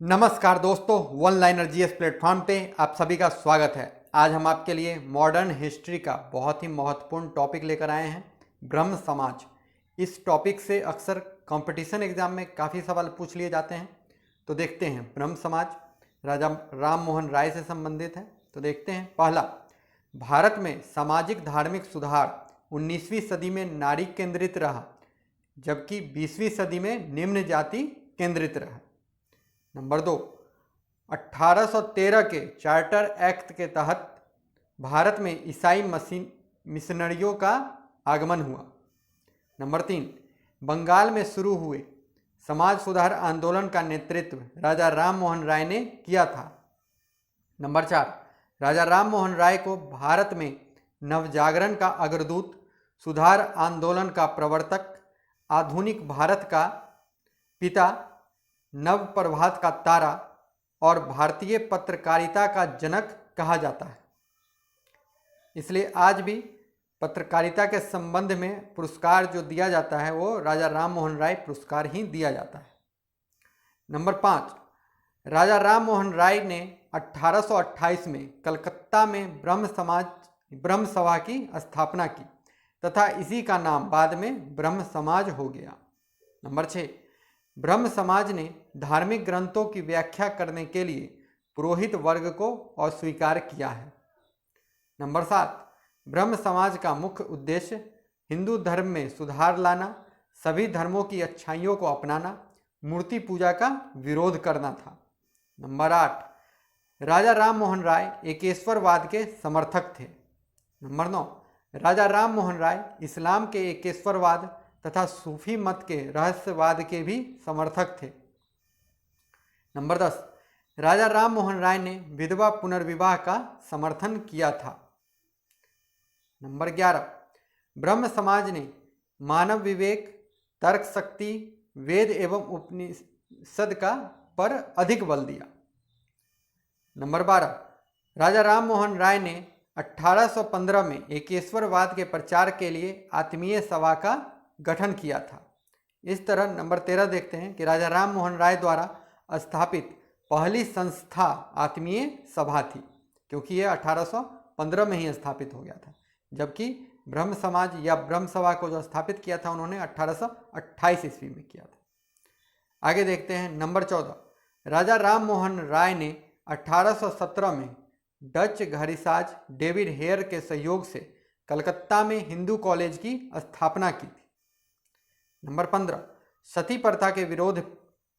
नमस्कार दोस्तों, one liner GS platform पे आप सभी का स्वागत है। आज हम आपके लिए मॉडर्न हिस्ट्री का बहुत ही महत्वपूर्ण टॉपिक लेकर आए हैं, ब्रह्म समाज। इस टॉपिक से अक्सर कंपटीशन एग्जाम में काफ़ी सवाल पूछ लिए जाते हैं। तो देखते हैं, ब्रह्म समाज राजा राम मोहन राय से संबंधित है। तो देखते हैं, पहला, भारत में सामाजिक धार्मिक सुधार 19वीं सदी में नारी केंद्रित रहा, जबकि 20वीं सदी में निम्न जाति केंद्रित रहा। नंबर 2, 1813 के चार्टर एक्ट के तहत भारत में ईसाई मिशनरियों का आगमन हुआ। नंबर 3, बंगाल में शुरू हुए समाज सुधार आंदोलन का नेतृत्व राजा राम मोहन राय ने किया था। नंबर 4, राजा राम मोहन राय को भारत में नवजागरण का अग्रदूत, सुधार आंदोलन का प्रवर्तक, आधुनिक भारत का पिता, नव प्रभात का तारा और भारतीय पत्रकारिता का जनक कहा जाता है। इसलिए आज भी पत्रकारिता के संबंध में पुरस्कार जो दिया जाता है वो राजा राम मोहन राय पुरस्कार ही दिया जाता है। नंबर 5, राजा राम मोहन राय ने 1828 में कलकत्ता में ब्रह्म सभा की स्थापना की तथा इसी का नाम बाद में ब्रह्म समाज हो गया। नंबर 6, ब्रह्म समाज ने धार्मिक ग्रंथों की व्याख्या करने के लिए पुरोहित वर्ग को अस्वीकार किया है। नंबर 7, ब्रह्म समाज का मुख्य उद्देश्य हिंदू धर्म में सुधार लाना, सभी धर्मों की अच्छाइयों को अपनाना, मूर्ति पूजा का विरोध करना था। नंबर 8, राजा राम मोहन राय एकेश्वरवाद के समर्थक थे। नंबर 9, राजा राम मोहन राय इस्लाम के एकेश्वरवाद तथा सूफी मत के रहस्यवाद के भी समर्थक थे। नंबर 10, राजा राम मोहन राय ने विधवा पुनर्विवाह का समर्थन किया था। नंबर 11, ब्रह्म समाज ने मानव विवेक, तर्क शक्ति, वेद एवं उपनिषद का पर अधिक बल दिया। नंबर 12, राजा राम मोहन राय ने 1815 में एकेश्वरवाद के प्रचार के लिए आत्मीय सभा का गठन किया था। इस तरह नंबर 13 देखते हैं कि राजा राम मोहन राय द्वारा स्थापित पहली संस्था आत्मीय सभा थी, क्योंकि यह 1815 में ही स्थापित हो गया था, जबकि ब्रह्म समाज या ब्रह्म सभा को जो स्थापित किया था उन्होंने 1828 ईस्वी में किया था। आगे देखते हैं, नंबर 14, राजा राम मोहन राय ने 1817 में डच घड़ीसाज डेविड हेयर के सहयोग से कलकत्ता में हिंदू कॉलेज की स्थापना की थी। नंबर 15, सती प्रथा के विरोध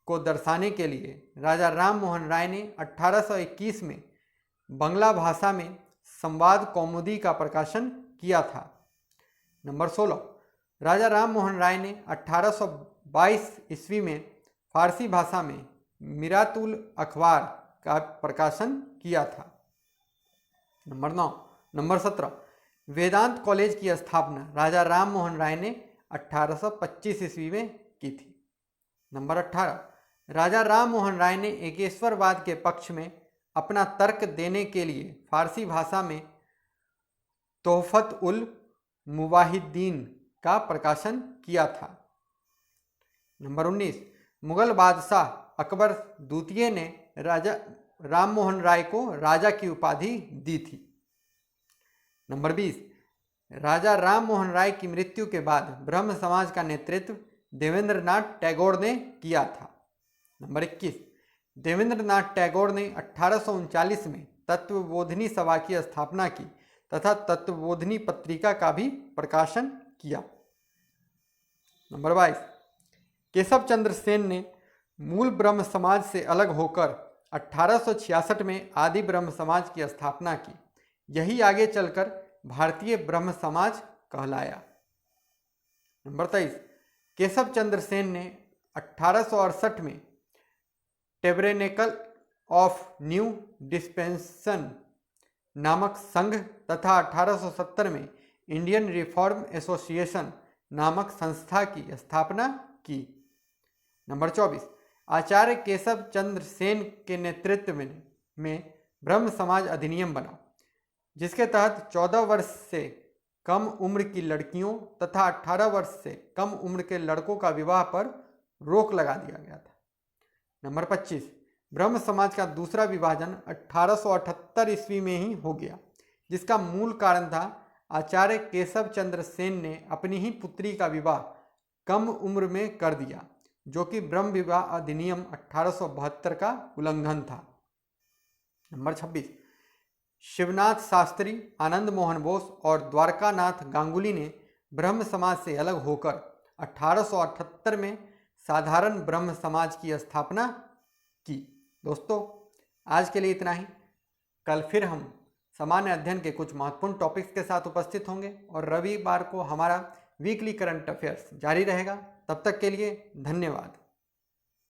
को दर्शाने के लिए राजा राम मोहन राय ने 1821 में बंगला भाषा में संवाद कौमुदी का प्रकाशन किया था। नंबर 16, राजा राम मोहन राय ने 1822 ईस्वी में फारसी भाषा में मिरातुल अखबार का प्रकाशन किया था। नंबर 17, वेदांत कॉलेज की स्थापना राजा राम मोहन राय ने 1825 ईस्वी में की थी। नंबर 18, राजा राम मोहन राय ने एकेश्वरवाद के पक्ष में अपना तर्क देने के लिए फारसी भाषा में तोहफत उल मुवाहिदीन का प्रकाशन किया था। नंबर 19, मुगल बादशाह अकबर द्वितीय ने राजा राम मोहन राय को राजा की उपाधि दी थी। नंबर 20, राजा राम मोहन राय की मृत्यु के बाद ब्रह्म समाज का नेतृत्व देवेंद्रनाथ टैगोर ने किया था। नंबर 21, देवेंद्रनाथ टैगोर ने 1839 में तत्वबोधिनी सभा की स्थापना की तथा तत्वबोधिनी पत्रिका का भी प्रकाशन किया। नंबर 22, केशव चंद्र सेन ने मूल ब्रह्म समाज से अलग होकर 1866 में आदि ब्रह्म समाज की स्थापना की। यही आगे चलकर भारतीय ब्रह्म समाज कहलाया। नंबर 23, केशव चंद्र सेन ने 1868 में टेबरेनेकल ऑफ न्यू डिस्पेंसन नामक संघ तथा 1870 में इंडियन रिफॉर्म एसोसिएशन नामक संस्था की स्थापना की। नंबर 24, आचार्य केशव चंद्र सेन के नेतृत्व में ब्रह्म समाज अधिनियम बना, जिसके तहत 14 वर्ष से कम उम्र की लड़कियों तथा 18 वर्ष से कम उम्र के लड़कों का विवाह पर रोक लगा दिया गया था। नंबर 25, ब्रह्म समाज का दूसरा विभाजन 1878 ईस्वी में ही हो गया, जिसका मूल कारण था आचार्य केशव चंद्र सेन ने अपनी ही पुत्री का विवाह कम उम्र में कर दिया, जो कि ब्रह्म विवाह अधिनियम 1872 का उल्लंघन था। नंबर 26, शिवनाथ शास्त्री, आनंद मोहन बोस और द्वारकानाथ गांगुली ने ब्रह्म समाज से अलग होकर 1878 में साधारण ब्रह्म समाज की स्थापना की। दोस्तों, आज के लिए इतना ही। कल फिर हम सामान्य अध्ययन के कुछ महत्वपूर्ण टॉपिक्स के साथ उपस्थित होंगे और रविवार को हमारा वीकली करंट अफेयर्स जारी रहेगा। तब तक के लिए धन्यवाद।